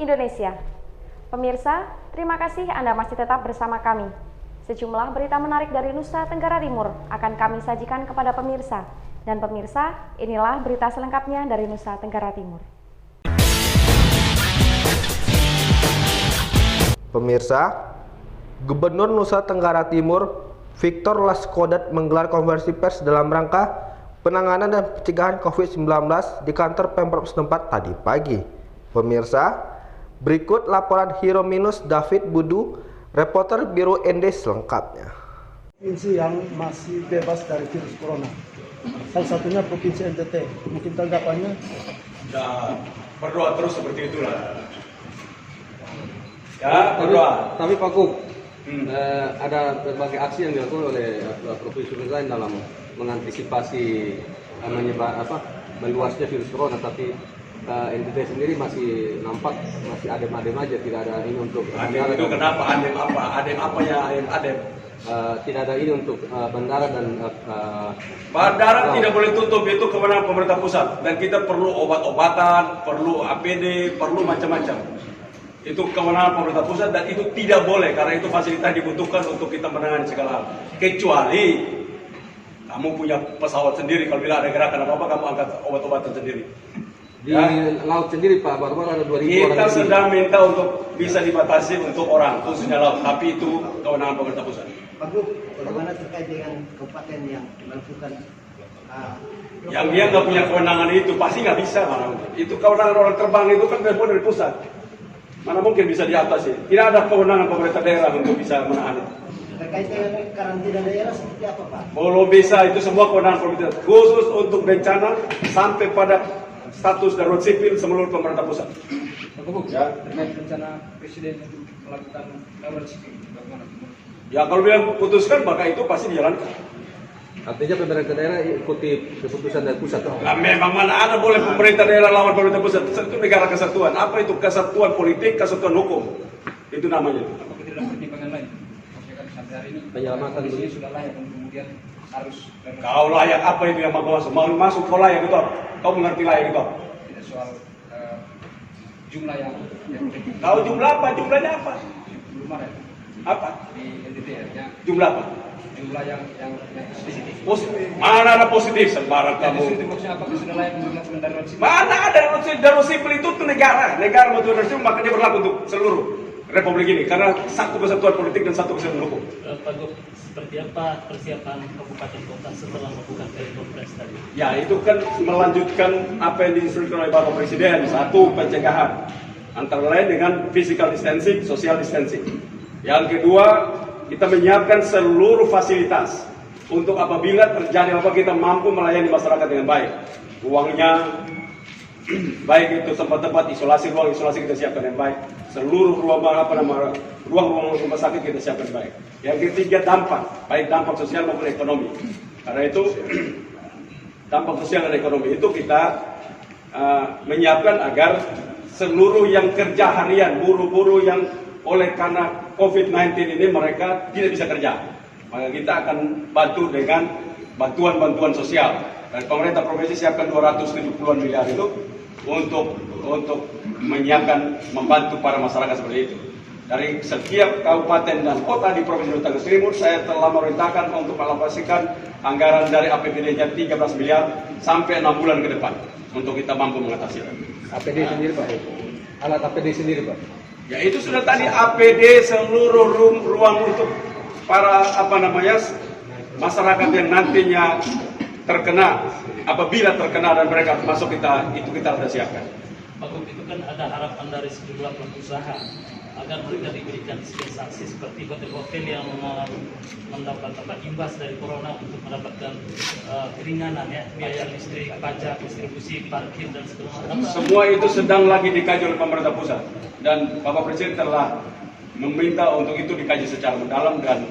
Indonesia. Pemirsa, terima kasih Anda masih tetap bersama kami. Sejumlah berita menarik dari Nusa Tenggara Timur akan kami sajikan kepada pemirsa. Dan pemirsa, inilah berita selengkapnya dari Nusa Tenggara Timur. Pemirsa, Gubernur Nusa Tenggara Timur Victor Laskodat menggelar konferensi pers dalam rangka penanganan dan pencegahan COVID-19 di kantor Pemprov setempat tadi pagi. Pemirsa, berikut laporan Hirominus David Budu, reporter Biro ND selengkapnya. Provinsi yang masih bebas dari virus corona, salah satunya Provinsi NTT. Mungkin tanggapannya? Ya, berdoa terus seperti itulah. Ya, berdoa. Tapi Pak Gub, ada berbagai aksi yang dilakukan oleh provinsi lain dalam mengantisipasi meluasnya virus corona, tapi NTT sendiri masih nampak masih adem-adem aja, tidak ada ini untuk Adem itu kenapa? Adem apa ya adem? Tidak ada ini untuk bandara dan Bandara tidak boleh tutup, itu kewenangan pemerintah pusat, dan kita perlu obat-obatan, perlu APD, perlu macam-macam. Itu kewenangan pemerintah pusat dan itu tidak boleh karena itu fasilitas dibutuhkan untuk kita menangani segala hal. Kecuali kamu punya pesawat sendiri, kalau bila ada gerakan apa-apa kamu angkat obat-obatan sendiri. Di laut sendiri Pak, baru-baru ada 2.000 orang. Kita sedang minta untuk bisa dibatasi untuk orang, khususnya laut, tapi itu kewenangan pemerintah pusat. Pak Gub, bagaimana terkait dengan kabupaten yang melakukan yang dia nggak punya kewenangan itu pasti nggak bisa, mana mungkin. Itu kewenangan orang terbang itu kan dari pusat. Mana mungkin bisa diatasi? Tidak ada kewenangan pemerintah daerah untuk bisa menahan itu. terkait dengan karantina daerah seperti apa Pak? Belum bisa, itu semua kewenangan pemerintah. Khusus untuk bencana sampai pada status darurat sipil seluruh pemerintah pusat. Ya, terkait rencana Presiden untuk melakukan darurat sipil, bagaimana? Ya kalau bilang putuskan maka itu pasti dijalankan. Artinya pemerintah daerah ikuti keputusan dari pusat. Nah, memang mana ada boleh pemerintah daerah lawan pemerintah pusat? Itu negara kesatuan. Apa itu kesatuan politik, kesatuan hukum? Itu namanya. Apakah tidak pertimbangan lain? Maksudnya kan sampai hari ini Penyelamatan kondisi sudah layak dan kemudian harus Kau layak apa itu yang mau masuk? Mau masuk kau layak itu apa? Kau mengerti layak itu apa? tidak soal jumlah yang Kau jumlah apa? Jumlahnya apa? belum ada Apa? di NTT ya. Jumlah apa? Jumlah yang positif. Positif. Mana ada positif? Sembarang Jadi kamu. itu maksudnya apakah sudah layak untuk melakukan darurat sipil? Mana ada darurat sipil itu negara mau darurat sipil maka dia berlaku untuk seluruh Republik ini karena satu kesatuan politik dan satu kesatuan hukum. Pak Gub, seperti apa persiapan kabupaten kota setelah melakukan telekonferensi tadi? Ya itu kan melanjutkan apa yang diinstruksikan oleh Bapak Presiden. Satu, pencegahan antara lain dengan physical distancing, social distancing. Yang kedua, kita menyiapkan seluruh fasilitas untuk apabila terjadi apa kita mampu melayani masyarakat dengan baik. Ruangnya baik itu tempat-tempat isolasi, ruang isolasi kita siapkan dengan baik. Seluruh ruang rumah sakit kita siapkan baik. Yang ketiga, dampak, baik dampak sosial maupun ekonomi. Karena itu dampak sosial dan ekonomi itu kita menyiapkan agar seluruh yang kerja harian, buruh-buruh yang oleh karena COVID-19 ini mereka tidak bisa kerja. Maka kita akan bantu dengan bantuan-bantuan sosial. Dan pemerintah provinsi siapkan 270-an miliar itu untuk menyiapkan, membantu para masyarakat seperti itu. Dari setiap kabupaten dan kota di Provinsi Nusa Tenggara Timur, saya telah memerintahkan untuk mengalokasikan anggaran dari APBD-nya 13 miliar sampai 6 bulan ke depan untuk kita mampu mengatasi. APD sendiri Pak. Alat APD sendiri Pak. Ya itu sudah tadi APD seluruh ruang untuk para masyarakat yang nantinya terkena, apabila terkena dan mereka masuk kita sudah siapkan. Pak Gub, itu kan ada harapan dari sejumlah pelaku usaha agar mereka diberikan dispensasi seperti hotel-hotel yang mendapat imbas dari corona untuk mendapatkan keringanan ya, biaya listrik, pajak, distribusi, parkir dan segala macam. Semua itu sedang lagi dikaji oleh pemerintah pusat dan Bapak Presiden telah meminta untuk itu dikaji secara mendalam dan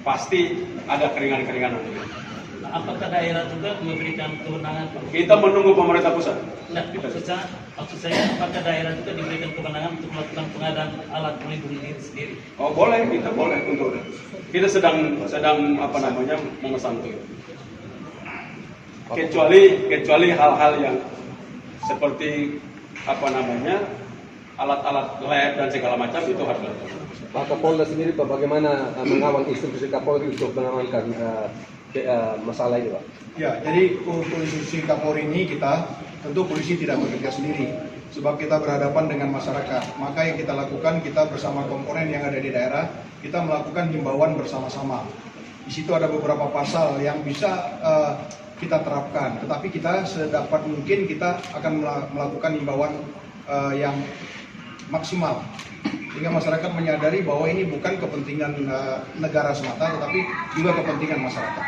pasti ada keringanan-keringanan. Apakah daerah juga memberikan kewenangan? Kita menunggu pemerintah pusat. Nah, maksud saya apakah daerah juga diberikan kewenangan untuk melakukan pengadaan alat pelindung diri sendiri? Oh boleh, kita boleh untuk kita sedang memesan itu. Kecuali hal-hal yang seperti alat-alat lab dan segala macam itu harus dilakukan. Pak Kapolda sendiri Pak bagaimana mengawal instruksi Kapolri untuk mengamankan masalah ini Pak? Ya, jadi untuk instruksi Kapolri ini tentu polisi tidak bekerja sendiri, sebab kita berhadapan dengan masyarakat. Maka yang kita lakukan, kita bersama komponen yang ada di daerah, kita melakukan himbauan bersama-sama. Di situ ada beberapa pasal yang bisa kita terapkan, tetapi kita sedapat mungkin kita akan melakukan himbauan yang maksimal, sehingga masyarakat menyadari bahwa ini bukan kepentingan negara semata, tetapi juga kepentingan masyarakat.